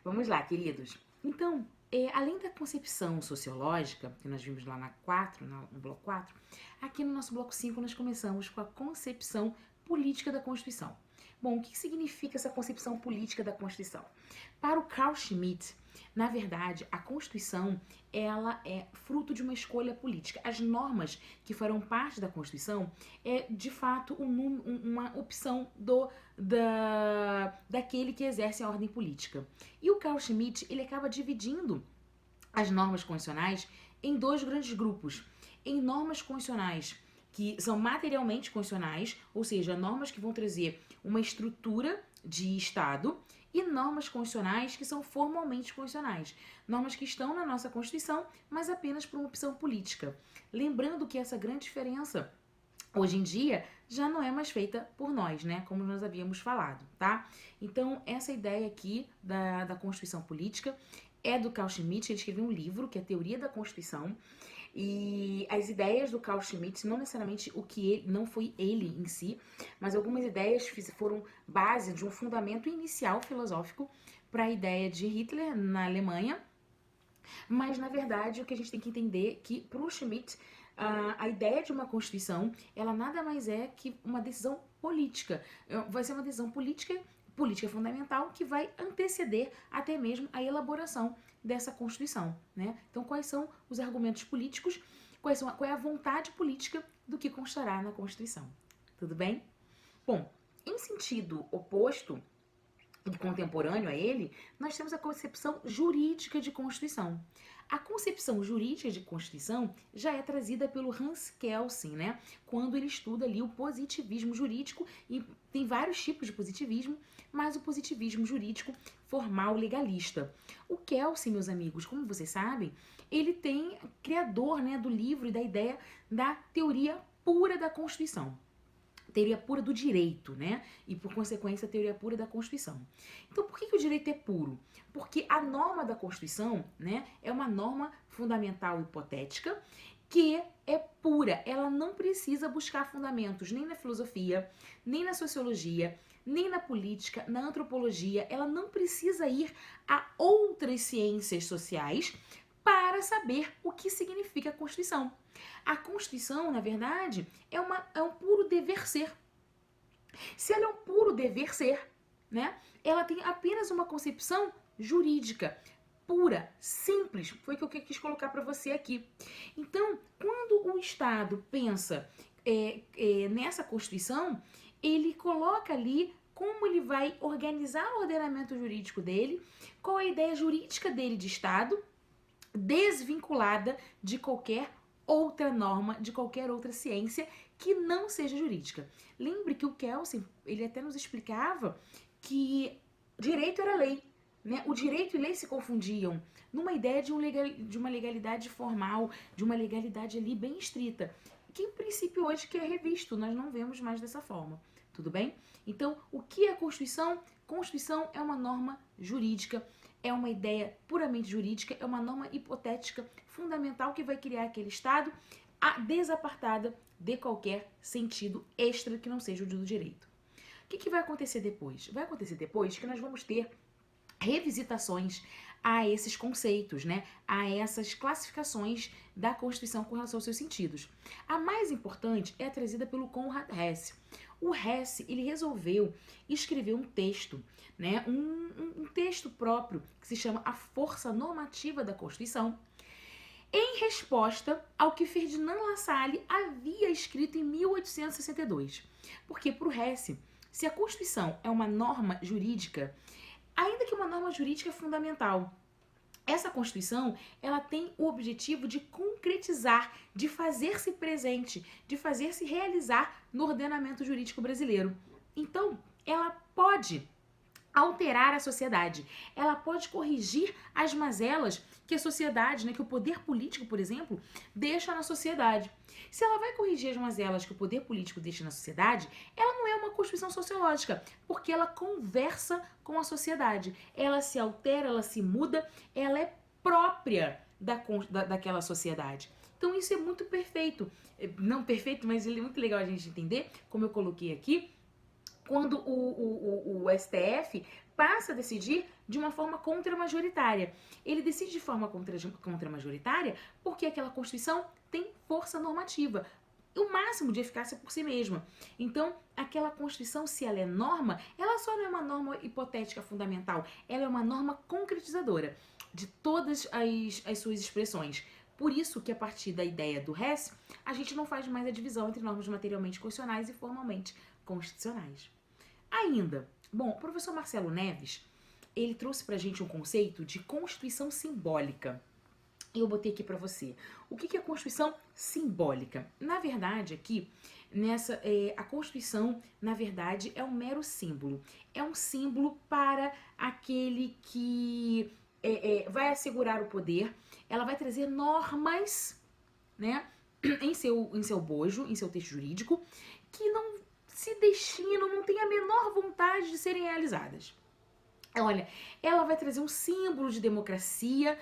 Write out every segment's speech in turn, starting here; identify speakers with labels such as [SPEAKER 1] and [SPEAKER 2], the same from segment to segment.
[SPEAKER 1] Vamos lá, queridos. Então, além da concepção sociológica, que nós vimos lá no bloco 4, aqui no nosso bloco 5 nós começamos com a concepção política da Constituição. Bom, o que significa essa concepção política da Constituição? Para o Carl Schmitt, na verdade, a Constituição ela é fruto de uma escolha política. As normas que farão parte da Constituição é, de fato, uma opção daquele que exerce a ordem política. E o Carl Schmitt, ele acaba dividindo as normas constitucionais em dois grandes grupos. Em normas constitucionais que são materialmente constitucionais, ou seja, normas que vão trazer uma estrutura de Estado, e normas constitucionais que são formalmente constitucionais. Normas que estão na nossa Constituição, mas apenas por uma opção política. Lembrando que essa grande diferença, hoje em dia, já não é mais feita por nós, né? Como nós havíamos falado, tá? Então, essa ideia aqui da Constituição Política é do Carl Schmitt. Ele escreveu um livro que é a Teoria da Constituição. E as ideias do Carl Schmitt, não necessariamente o que ele, não foi ele em si, mas algumas ideias foram base de um fundamento inicial filosófico para a ideia de Hitler na Alemanha. Mas, na verdade, o que a gente tem que entender é que, para o Schmitt, a ideia de uma Constituição, ela nada mais é que uma decisão política. Vai ser uma decisão política fundamental que vai anteceder até mesmo a elaboração dessa Constituição, né? Então, quais são os argumentos políticos, qual é a vontade política do que constará na Constituição? Tudo bem? Bom, em sentido oposto e contemporâneo a ele, nós temos a concepção jurídica de Constituição. A concepção jurídica de Constituição já é trazida pelo Hans Kelsen, né? Quando ele estuda ali o positivismo jurídico, e tem vários tipos de positivismo, mas o positivismo jurídico formal legalista. O Kelsen, meus amigos, como vocês sabem, ele tem criador, né, do livro e da ideia da teoria pura da Constituição. Teoria pura do direito, né? E, por consequência, a teoria pura da Constituição. Então, por que o direito é puro? Porque a norma da Constituição, né, é uma norma fundamental hipotética que é pura. Ela não precisa buscar fundamentos nem na filosofia, nem na sociologia, nem na política, na antropologia. Ela não precisa ir a outras ciências sociais para saber o que significa a Constituição. A Constituição, na verdade, é um puro dever ser. Se ela é um puro dever ser, né, ela tem apenas uma concepção jurídica, pura, simples. Foi o que eu quis colocar para você aqui. Então, quando o Estado pensa nessa Constituição, ele coloca ali como ele vai organizar o ordenamento jurídico dele, qual é a ideia jurídica dele de Estado, desvinculada de qualquer outra norma, de qualquer outra ciência que não seja jurídica. Lembre que o Kelsen, ele até nos explicava que direito era lei, né? O direito e lei se confundiam numa ideia de uma legalidade formal, de uma legalidade ali bem estrita, que em princípio hoje que é revisto, nós não vemos mais dessa forma. Tudo bem? Então, o que é a Constituição? Constituição é uma norma jurídica, é uma ideia puramente jurídica, é uma norma hipotética fundamental que vai criar aquele Estado desapartada de qualquer sentido extra que não seja o do direito. O que vai acontecer depois? Vai acontecer depois que nós vamos ter revisitações a esses conceitos, né? A essas classificações da Constituição com relação aos seus sentidos. A mais importante é trazida pelo Konrad Hesse. O Hesse, ele resolveu escrever um texto, né? Um texto próprio que se chama A Força Normativa da Constituição, em resposta ao que Ferdinand Lassalle havia escrito em 1862. Porque para o Hesse, se a Constituição é uma norma jurídica, ainda que uma norma jurídica fundamental, essa Constituição, ela tem o objetivo de concretizar, de fazer-se presente, de fazer-se realizar no ordenamento jurídico brasileiro. Então, ela pode alterar a sociedade. Ela pode corrigir as mazelas que a sociedade, né, que o poder político, por exemplo, deixa na sociedade. Se ela vai corrigir as mazelas que o poder político deixa na sociedade, ela não é uma Constituição sociológica, porque ela conversa com a sociedade. Ela se altera, ela se muda, ela é própria daquela sociedade. Então isso é muito perfeito. Não perfeito, mas ele é muito legal a gente entender, como eu coloquei aqui, quando o STF passa a decidir de uma forma contra-majoritária. Ele decide de forma contra-majoritária porque aquela Constituição tem força normativa, o máximo de eficácia por si mesma. Então, aquela Constituição, se ela é norma, ela só não é uma norma hipotética fundamental, ela é uma norma concretizadora de todas as suas expressões. Por isso que a partir da ideia do Hess, a gente não faz mais a divisão entre normas materialmente constitucionais e formalmente constitucionais. Ainda, bom, o professor Marcelo Neves, ele trouxe pra gente um conceito de Constituição simbólica. Eu botei aqui para você. O que é Constituição simbólica? Na verdade, aqui, a Constituição, na verdade, é um mero símbolo. É um símbolo para aquele que vai assegurar o poder. Ela vai trazer normas, né, em seu bojo, em seu texto jurídico, que não se destinam, não tem a menor vontade de serem realizadas. Olha, ela vai trazer um símbolo de democracia,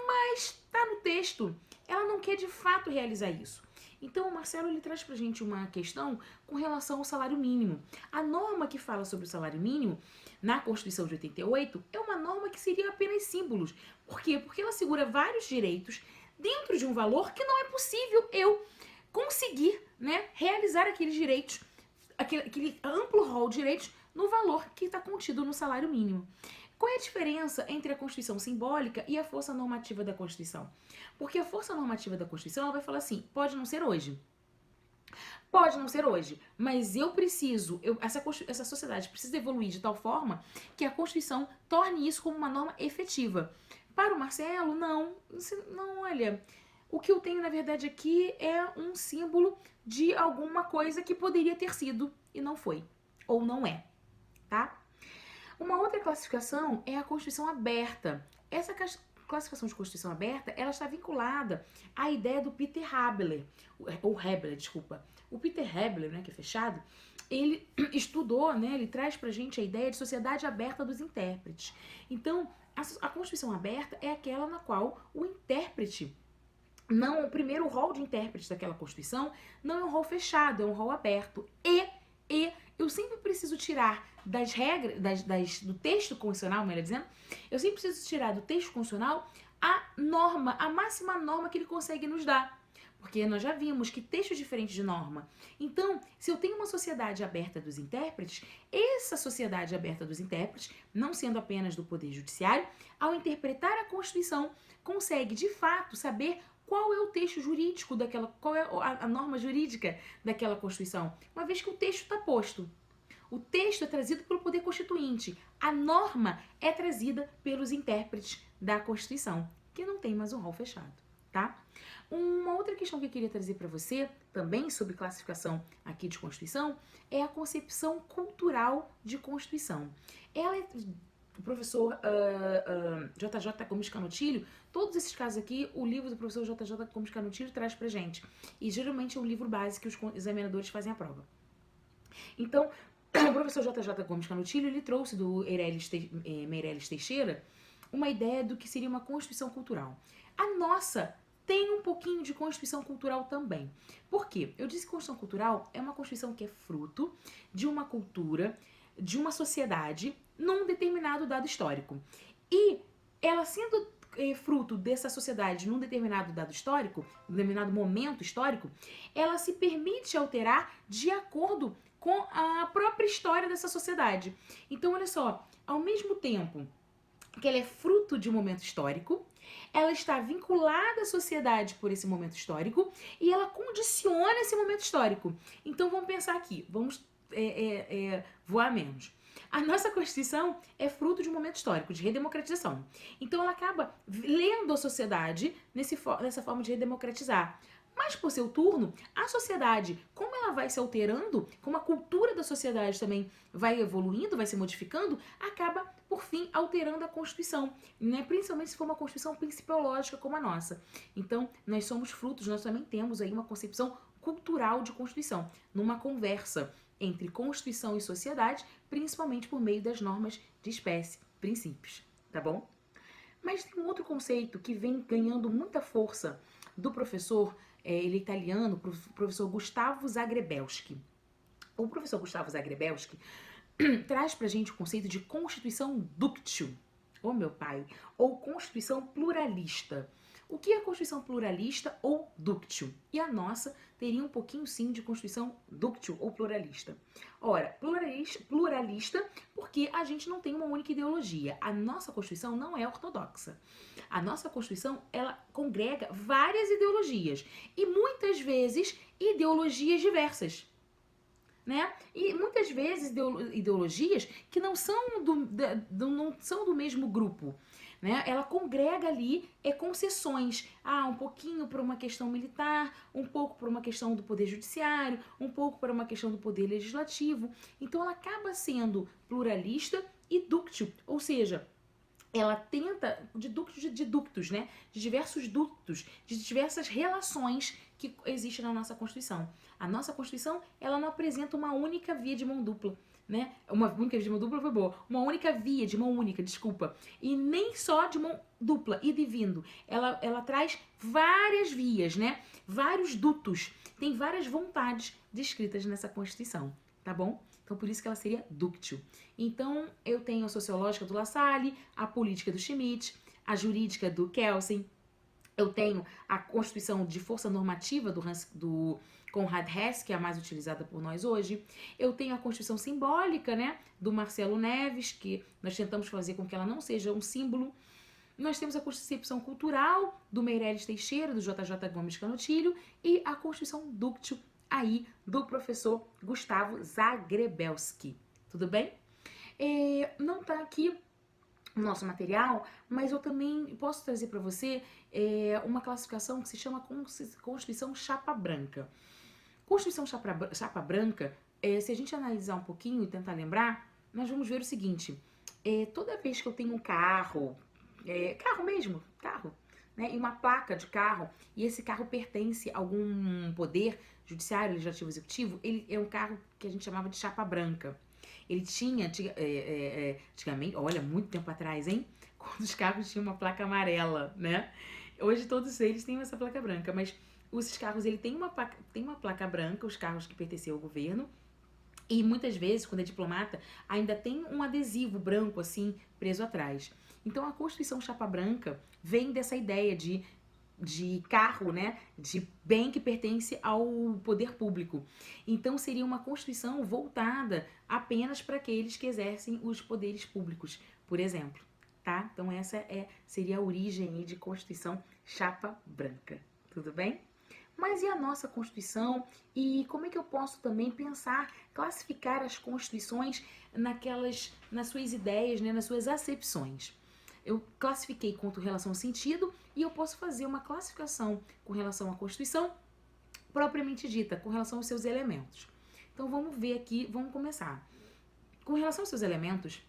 [SPEAKER 1] mas está no texto. Ela não quer de fato realizar isso. Então o Marcelo ele traz pra gente uma questão com relação ao salário mínimo. A norma que fala sobre o salário mínimo na Constituição de 88 é uma norma que seria apenas símbolos. Por quê? Porque ela assegura vários direitos dentro de um valor que não é possível eu conseguir, né, realizar aqueles direitos, aquele amplo rol de direitos no valor que está contido no salário mínimo. Qual é a diferença entre a Constituição simbólica e a força normativa da Constituição? Porque a força normativa da Constituição ela vai falar assim, pode não ser hoje. Pode não ser hoje, mas eu preciso, essa sociedade precisa evoluir de tal forma que a Constituição torne isso como uma norma efetiva. Para o Marcelo, não, olha, o que eu tenho na verdade aqui é um símbolo de alguma coisa que poderia ter sido e não foi, ou não é, tá? Uma outra classificação é a Constituição aberta. Essa classificação de Constituição aberta, ela está vinculada à ideia do Peter Hebler, desculpa. O Peter Hebler, né, que é fechado, ele estudou, né, ele traz pra gente a ideia de sociedade aberta dos intérpretes. Então, a Constituição aberta é aquela na qual o intérprete, o primeiro rol de intérpretes daquela Constituição não é um rol fechado, é um rol aberto. E eu sempre preciso tirar das regras, do texto constitucional, melhor dizendo, eu sempre preciso tirar do texto constitucional a norma, a máxima norma que ele consegue nos dar. Porque nós já vimos que texto é diferente de norma. Então, se eu tenho uma sociedade aberta dos intérpretes, essa sociedade aberta dos intérpretes, não sendo apenas do Poder Judiciário, ao interpretar a Constituição, consegue de fato saber qual é o texto jurídico daquela, qual é a norma jurídica daquela Constituição, uma vez que o texto está posto. O texto é trazido pelo Poder Constituinte, a norma é trazida pelos intérpretes da Constituição, que não tem mais um rol fechado, tá? Uma outra questão que eu queria trazer para você, também sobre classificação aqui de Constituição, é a concepção cultural de Constituição. Ela é... O professor JJ Gomes Canutilho, todos esses casos aqui, o livro do professor JJ Gomes Canutilho traz pra gente. E geralmente é um livro base que os examinadores fazem a prova. Então, o professor JJ Gomes Canutilho, ele trouxe do Meirelles Teixeira uma ideia do que seria uma Constituição cultural. A nossa tem um pouquinho de Constituição cultural também. Por quê? Eu disse que Constituição cultural é uma Constituição que é fruto de uma cultura, de uma sociedade num determinado dado histórico. E ela sendo fruto dessa sociedade num determinado dado histórico, num determinado momento histórico, ela se permite alterar de acordo com a própria história dessa sociedade. Então, olha só, ao mesmo tempo que ela é fruto de um momento histórico, ela está vinculada à sociedade por esse momento histórico e ela condiciona esse momento histórico. Então, vamos pensar aqui, vamos voar menos. A nossa Constituição é fruto de um momento histórico, de redemocratização. Então ela acaba lendo a sociedade nessa forma de redemocratizar. Mas, por seu turno, a sociedade, como ela vai se alterando, como a cultura da sociedade também vai evoluindo, vai se modificando, acaba, por fim, alterando a Constituição, né? Principalmente se for uma Constituição principiológica como a nossa. Então, nós somos frutos, nós também temos aí uma concepção cultural de Constituição, numa conversa entre Constituição e sociedade, principalmente por meio das normas de espécie, princípios, tá bom? Mas tem um outro conceito que vem ganhando muita força do professor, ele é italiano, professor Gustavo Zagrebelsky. O professor Gustavo Zagrebelsky, traz pra gente o conceito de constituição dúctil, ô meu pai, ou constituição pluralista. O que é constituição pluralista ou dúctil? E a nossa teria um pouquinho sim de constituição dúctil ou pluralista. Ora, pluralista porque a gente não tem uma única ideologia. A nossa Constituição não é ortodoxa. A nossa Constituição, ela congrega várias ideologias e muitas vezes ideologias diversas. Né? E muitas vezes ideologias que não são do mesmo grupo. Né? Ela congrega ali concessões. Um pouquinho para uma questão militar, um pouco para uma questão do poder judiciário, um pouco para uma questão do poder legislativo. Então ela acaba sendo pluralista e dúctil, ou seja, ela tenta de ductos, né? De diversos ductos, de diversas relações que existem na nossa Constituição. A nossa Constituição, ela não apresenta uma única via de mão dupla, né? Uma única via de mão dupla foi boa. Uma única via de mão única, desculpa. E nem só de mão dupla, ida e vindo. Ela traz várias vias, né? Vários dutos. Tem várias vontades descritas nessa Constituição, tá bom? Então, por isso que ela seria dúctil. Então, eu tenho a sociológica do La Salle, a política do Schmitt, a jurídica do Kelsen, eu tenho a Constituição de força normativa do Conrad Hess, que é a mais utilizada por nós hoje. Eu tenho a Constituição simbólica, né, do Marcelo Neves, que nós tentamos fazer com que ela não seja um símbolo. Nós temos a Constituição cultural do Meirelles Teixeira, do JJ Gomes Canotilho, e a Constituição dúctil aí do professor Gustavo Zagrebelski. Tudo bem? Não tá aqui o nosso material, mas eu também posso trazer para você uma classificação que se chama Constituição Chapa Branca. Constituição Chapa Branca, se a gente analisar um pouquinho e tentar lembrar, nós vamos ver o seguinte: toda vez que eu tenho um carro, né, e uma placa de carro, e esse carro pertence a algum poder judiciário, legislativo, executivo, ele é um carro que a gente chamava de chapa branca. Ele tinha, antigamente, olha, muito tempo atrás, hein? Quando os carros tinham uma placa amarela, né? Hoje todos eles têm essa placa branca, mas esses carros, ele tem uma placa branca, os carros que pertenciam ao governo, e muitas vezes, quando é diplomata, ainda tem um adesivo branco, assim, preso atrás. Então, a Constituição Chapa Branca vem dessa ideia de carro, né, de bem que pertence ao poder público. Então, seria uma Constituição voltada apenas para aqueles que exercem os poderes públicos, por exemplo, tá? Então, essa seria a origem de Constituição Chapa Branca, tudo bem? Mas e a nossa Constituição? E como é que eu posso também pensar, classificar as Constituições nas suas ideias, né, nas suas acepções? Eu classifiquei com relação ao sentido e eu posso fazer uma classificação com relação à Constituição propriamente dita, com relação aos seus elementos. Então vamos ver aqui, vamos começar. Com relação aos seus elementos,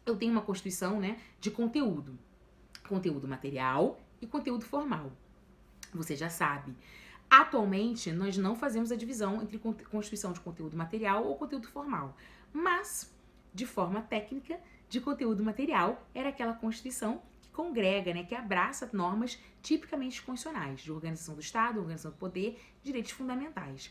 [SPEAKER 1] eu tenho uma Constituição, né, de conteúdo material e conteúdo formal. Você já sabe. Atualmente, nós não fazemos a divisão entre Constituição de conteúdo material ou conteúdo formal, mas, de forma técnica, de conteúdo material era aquela Constituição que congrega, né, que abraça normas tipicamente constitucionais, de organização do Estado, organização do poder, direitos fundamentais.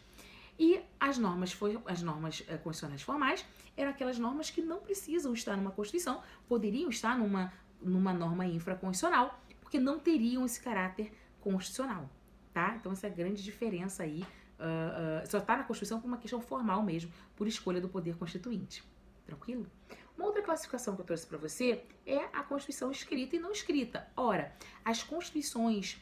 [SPEAKER 1] E as normas constitucionais formais eram aquelas normas que não precisam estar numa Constituição, poderiam estar numa norma infraconstitucional, porque não teriam esse caráter constitucional. Tá? Então essa é a grande diferença aí, só está na Constituição por uma questão formal mesmo, por escolha do poder constituinte. Tranquilo? Uma outra classificação que eu trouxe para você é a Constituição escrita e não escrita. Ora, as Constituições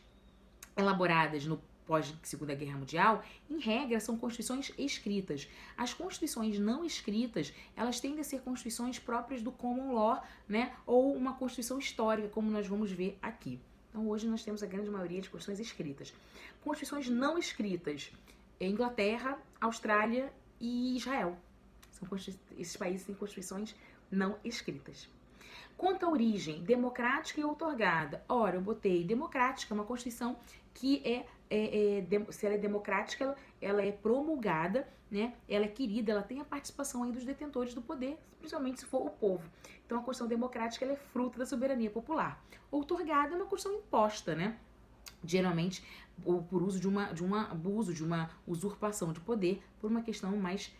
[SPEAKER 1] elaboradas no pós-Segunda Guerra Mundial, em regra, são Constituições escritas. As Constituições não escritas, elas tendem a ser Constituições próprias do Common Law, né? Ou uma Constituição histórica, como nós vamos ver aqui. Então, hoje nós temos a grande maioria de Constituições escritas. Constituições não escritas, Inglaterra, Austrália e Israel. Esses países têm Constituições não escritas. Quanto à origem, democrática e outorgada. Ora, eu botei democrática, uma Constituição que se ela é democrática, ela é promulgada, né? Ela é querida, ela tem a participação aí dos detentores do poder, principalmente se for o povo. Então, a Constituição democrática ela é fruto da soberania popular. Outorgada é uma Constituição imposta, né? Geralmente por uso de um abuso, de uma usurpação de poder, por uma questão mais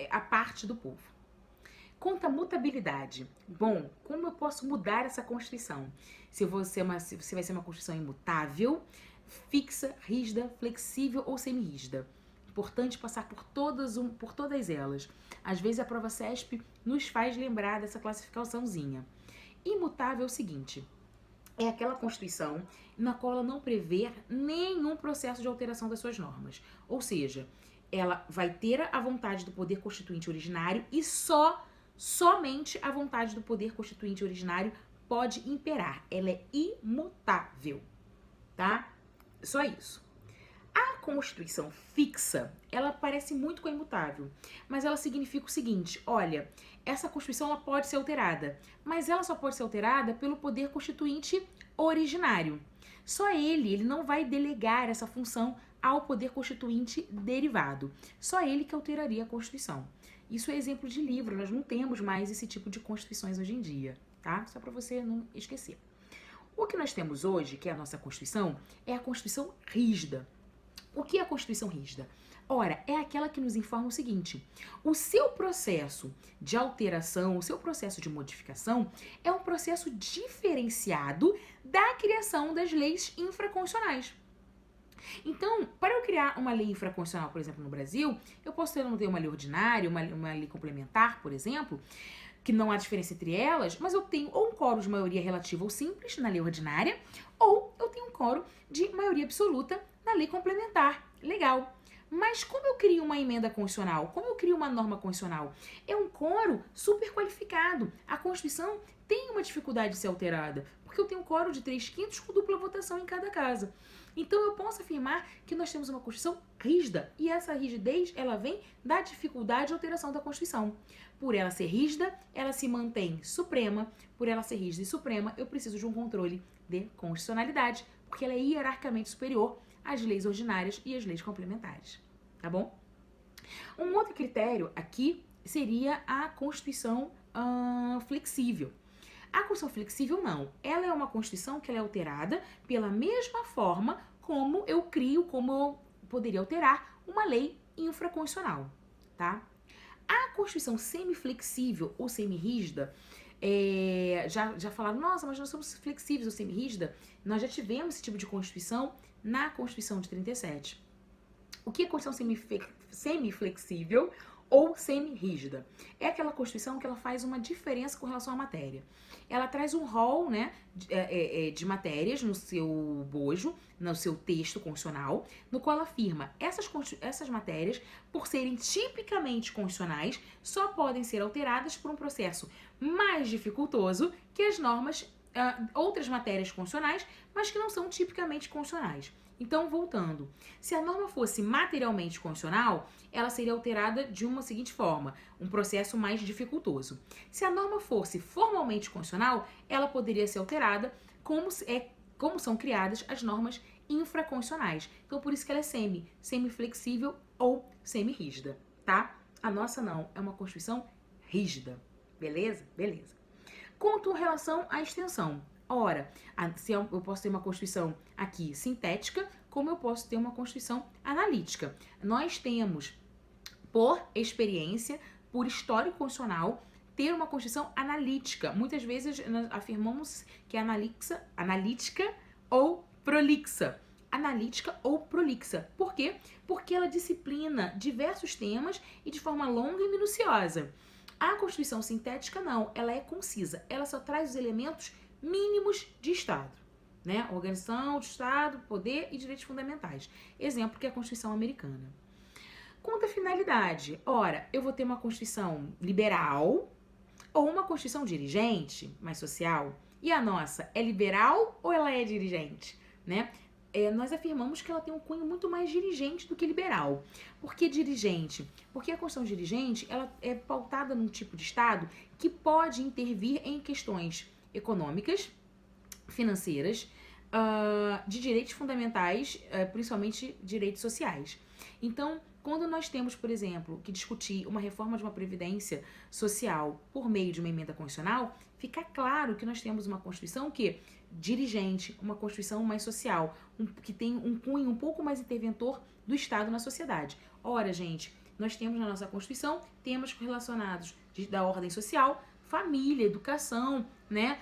[SPEAKER 1] à parte do povo. Quanto à mutabilidade, bom, como eu posso mudar essa Constituição? Se você vai ser uma Constituição imutável, fixa, rígida, flexível ou semi-rígida. Importante passar por todas elas. Às vezes a prova CESP nos faz lembrar dessa classificaçãozinha. Imutável é o seguinte: é aquela Constituição na qual ela não prevê nenhum processo de alteração das suas normas. Ou seja, ela vai ter a vontade do poder constituinte originário e somente a vontade do poder constituinte originário pode imperar. Ela é imutável, tá? Só isso. A Constituição fixa, ela parece muito com a imutável, mas ela significa o seguinte: olha, essa Constituição ela pode ser alterada, mas ela só pode ser alterada pelo poder constituinte originário. Só ele não vai delegar essa função ao poder constituinte derivado. Só ele que alteraria a Constituição. Isso é exemplo de livro, nós não temos mais esse tipo de constituições hoje em dia, tá? Só para você não esquecer. O que nós temos hoje, que é a nossa Constituição, é a Constituição rígida. O que é a Constituição rígida? Ora, é aquela que nos informa o seguinte: o seu processo de alteração, o seu processo de modificação é um processo diferenciado da criação das leis infraconstitucionais. Então, para eu criar uma lei infraconstitucional, por exemplo, no Brasil, eu posso ter uma lei ordinária, uma lei complementar, por exemplo, que não há diferença entre elas, mas eu tenho ou um quórum de maioria relativa ou simples na lei ordinária, ou eu tenho um quórum de maioria absoluta na lei complementar. Legal. Mas como eu crio uma emenda constitucional? Como eu crio uma norma constitucional? É um quórum super qualificado. A Constituição tem uma dificuldade de ser alterada, porque eu tenho um quórum de 3/5 com dupla votação em cada casa. Então eu posso afirmar que nós temos uma Constituição rígida, e essa rigidez ela vem da dificuldade de alteração da Constituição. Por ela ser rígida, ela se mantém suprema. Por ela ser rígida e suprema, eu preciso de um controle de constitucionalidade, porque ela é hierarquicamente superior às leis ordinárias e às leis complementares, tá bom? Um outro critério aqui seria a Constituição flexível. A Constituição flexível não, ela é uma Constituição que ela é alterada pela mesma forma como eu poderia alterar uma lei infraconstitucional, tá? A Constituição semiflexível ou semirrígida, já falaram, nossa, mas nós somos flexíveis ou semirrígida. Nós já tivemos esse tipo de Constituição na Constituição de 37. O que é Constituição semiflexível ou semi-rígida? É aquela Constituição que ela faz uma diferença com relação à matéria. Ela traz um rol, né, de matérias no seu bojo, no seu texto constitucional, no qual ela afirma essas matérias, por serem tipicamente constitucionais, só podem ser alteradas por um processo mais dificultoso que as normas, outras matérias constitucionais, mas que não são tipicamente constitucionais. Então, voltando, se a norma fosse materialmente constitucional, ela seria alterada de uma seguinte forma, um processo mais dificultoso. Se a norma fosse formalmente constitucional, ela poderia ser alterada como são criadas as normas infraconstitucionais. Então, por isso que ela é semiflexível ou semi-rígida, tá? A nossa não, é uma Constituição rígida, beleza? Beleza. Quanto em relação à extensão, ora, se eu posso ter uma Constituição aqui sintética, como eu posso ter uma Constituição analítica. Nós temos, por experiência, por histórico constitucional, ter uma Constituição analítica. Muitas vezes nós afirmamos que é analítica ou prolixa. Analítica ou prolixa. Por quê? Porque ela disciplina diversos temas e de forma longa e minuciosa. A Constituição sintética não, ela é concisa. Ela só traz os elementos mínimos de Estado, né? Organização de Estado, poder e direitos fundamentais. Exemplo que é a Constituição americana. Quanto à finalidade, ora, eu vou ter uma Constituição liberal ou uma Constituição dirigente, mais social. E a nossa é liberal ou ela é dirigente, né? Nós afirmamos que ela tem um cunho muito mais dirigente do que liberal. Por que dirigente? Porque a Constituição dirigente ela é pautada num tipo de Estado que pode intervir em questões econômicas, financeiras, de direitos fundamentais, principalmente direitos sociais. Então, quando nós temos, por exemplo, que discutir uma reforma de uma previdência social por meio de uma emenda constitucional, fica claro que nós temos uma Constituição que dirigente, uma Constituição mais social, que tem um cunho um pouco mais interventor do Estado na sociedade. Ora, gente, nós temos na nossa Constituição temas relacionados da ordem social, família, educação, né,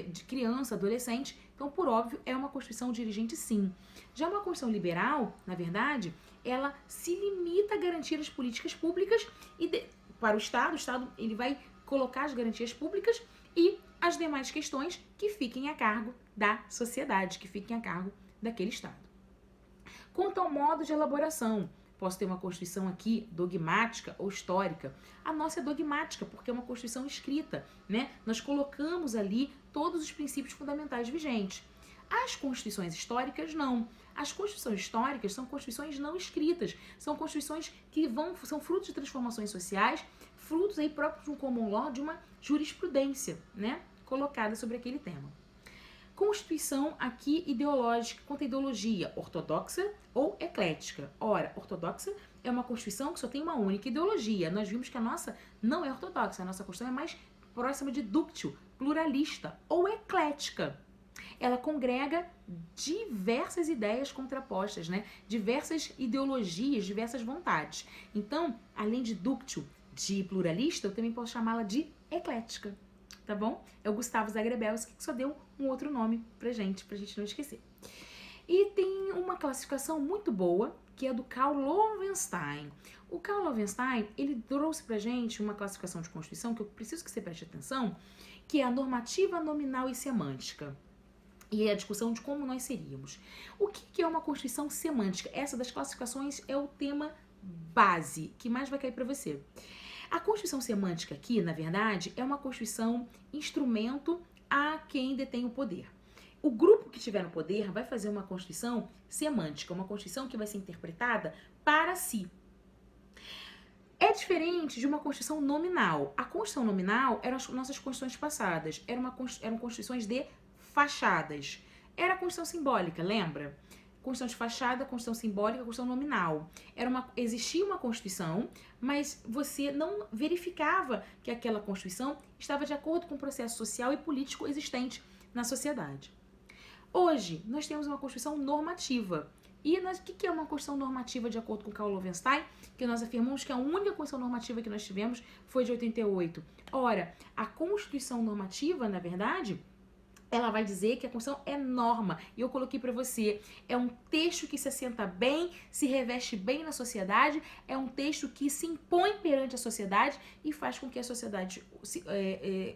[SPEAKER 1] de criança, adolescente. Então, por óbvio, é uma Constituição dirigente, sim. Já uma Constituição liberal, na verdade, ela se limita a garantir as políticas públicas para o Estado ele vai colocar as garantias públicas e as demais questões que fiquem a cargo da sociedade, que fiquem a cargo daquele Estado. Quanto ao modo de elaboração, posso ter uma Constituição aqui dogmática ou histórica. A nossa é dogmática, porque é uma Constituição escrita, né? Nós colocamos ali todos os princípios fundamentais vigentes. As Constituições históricas, não. As Constituições históricas são Constituições não escritas, são Constituições que são frutos de transformações sociais, frutos aí próprios de um common law, de uma jurisprudência, né? Colocada sobre aquele tema. Constituição aqui ideológica, quanto à ideologia, ortodoxa ou eclética. Ora, ortodoxa é uma Constituição que só tem uma única ideologia. Nós vimos que a nossa não é ortodoxa, a nossa Constituição é mais próxima de dúctil, pluralista ou eclética. Ela congrega diversas ideias contrapostas, né? Diversas ideologias, diversas vontades. Então, além de dúctil, de pluralista, eu também posso chamá-la de eclética. Tá bom? É o Gustavo Zagrebelski que só deu um outro nome pra gente não esquecer. E tem uma classificação muito boa, que é do Karl Loewenstein. O Karl Loewenstein, ele trouxe pra gente uma classificação de Constituição que eu preciso que você preste atenção, que é a normativa nominal e semântica. E é a discussão de como nós seríamos. O que é uma Constituição semântica? Essa das classificações é o tema base que mais vai cair para você. A Constituição semântica aqui, na verdade, é uma Constituição instrumento a quem detém o poder. O grupo que estiver no poder vai fazer uma Constituição semântica, uma Constituição que vai ser interpretada para si. É diferente de uma Constituição nominal. A Constituição nominal eram as nossas Constituições passadas, eram Constituições de fachadas. Era a Constituição simbólica, lembra? Constituição de fachada, Constituição simbólica, Constituição nominal. Existia uma Constituição, mas você não verificava que aquela Constituição estava de acordo com o processo social e político existente na sociedade. Hoje, nós temos uma Constituição normativa. E o que é uma Constituição normativa de acordo com Karl Loewenstein? Que nós afirmamos que a única Constituição normativa que nós tivemos foi de 88. Ora, a Constituição normativa, na verdade, ela vai dizer que a Constituição é norma. E eu coloquei para você, é um texto que se assenta bem, se reveste bem na sociedade, é um texto que se impõe perante a sociedade e faz com que a sociedade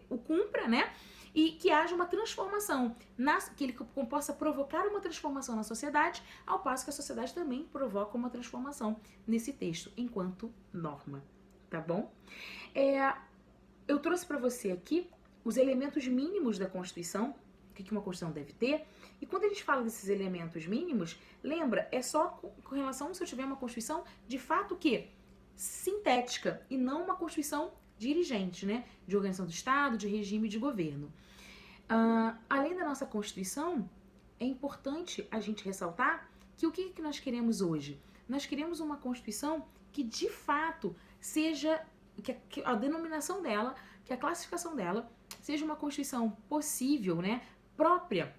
[SPEAKER 1] o cumpra, né? E que haja uma transformação, que ele possa provocar uma transformação na sociedade, ao passo que a sociedade também provoca uma transformação nesse texto, enquanto norma, tá bom? Eu trouxe para você aqui os elementos mínimos da Constituição, o que uma Constituição deve ter. E quando eles falam desses elementos mínimos, lembra, é só com relação se eu tiver uma Constituição de fato que sintética e não uma Constituição dirigente, né? De organização do Estado, de regime de governo. Além da nossa Constituição, é importante a gente ressaltar que o que nós queremos hoje? Nós queremos uma Constituição que de fato seja, que a denominação dela, que a classificação dela seja uma Constituição possível, né? Própria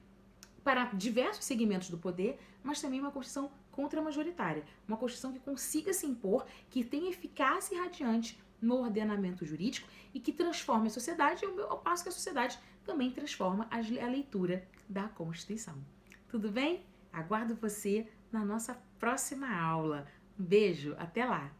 [SPEAKER 1] para diversos segmentos do poder, mas também uma Constituição contra-majoritária. Uma Constituição que consiga se impor, que tenha eficácia irradiante no ordenamento jurídico e que transforme a sociedade, ao passo que a sociedade também transforma a leitura da Constituição. Tudo bem? Aguardo você na nossa próxima aula. Um beijo, até lá!